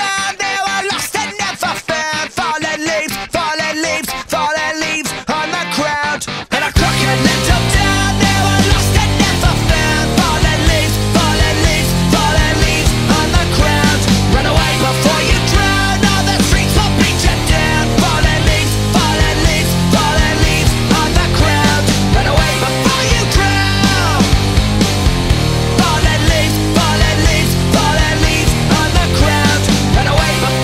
down, they were lost and never found. Fallen leaves, fallen leaves, fallen leaves on the ground. And a crooked let them down, they were lost and never found. Fallen leaves, fallen leaves, fallen leaves on the ground. Run away before you drown, all the streets will beat you down. Fallen leaves, fallen leaves, fallen leaves on the ground. Run away before you drown. Fallen leaves, fallen leaves, fallen leaves on the ground. Run away before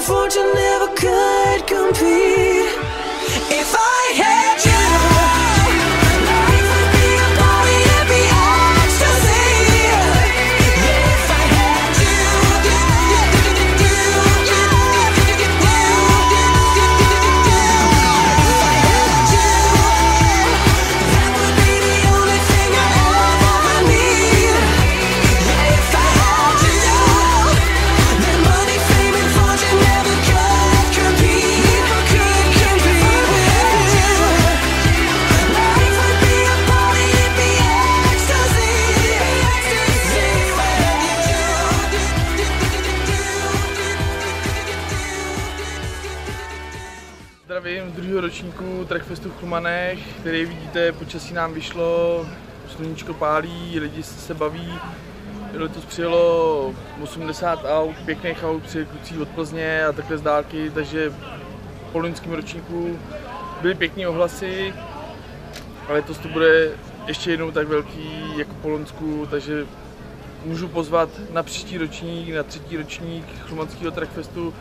fortune never could compete. If I had you, life would be a party, it'd be ecstasy. Yeah, if I had you, that would be the only thing I ever need. Yeah, if I had you, then money, fame, and fortune never could compete. Life would be a party, it'd be ecstasy. If I had you. Zdravím z druhého ročníku Trackfestu v Chlumanech, který vidíte, počasí nám vyšlo, sluníčko pálí, lidi se baví. Letos přijelo 80 aut, pěkných aut, přijeli kluci od Plzně a takhle z dálky, takže po loňském ročníku byly pěkný ohlasy, ale letos to bude ještě jednou tak velký jako po loňsku, takže můžu pozvat na příští ročník, na třetí ročník chlumanského Trackfestu,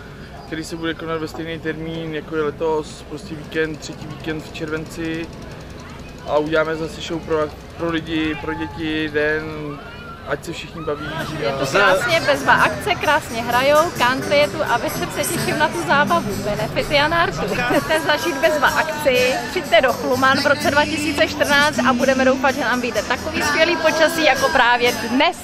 který se bude konat ve stejný termín jako je letos, prostě víkend, třetí víkend v červenci a uděláme zase show pro lidi, pro děti, den, ať se všichni baví. Je to krásně, bezva akce, krásně hrajou, country je tu a večer se těším na tu zábavu, benefity a nártu. Chcete zažít bezva akci, přijďte do Chluman v roce 2014 a budeme doufat, že nám vyjde takový skvělý počasí jako právě dnes.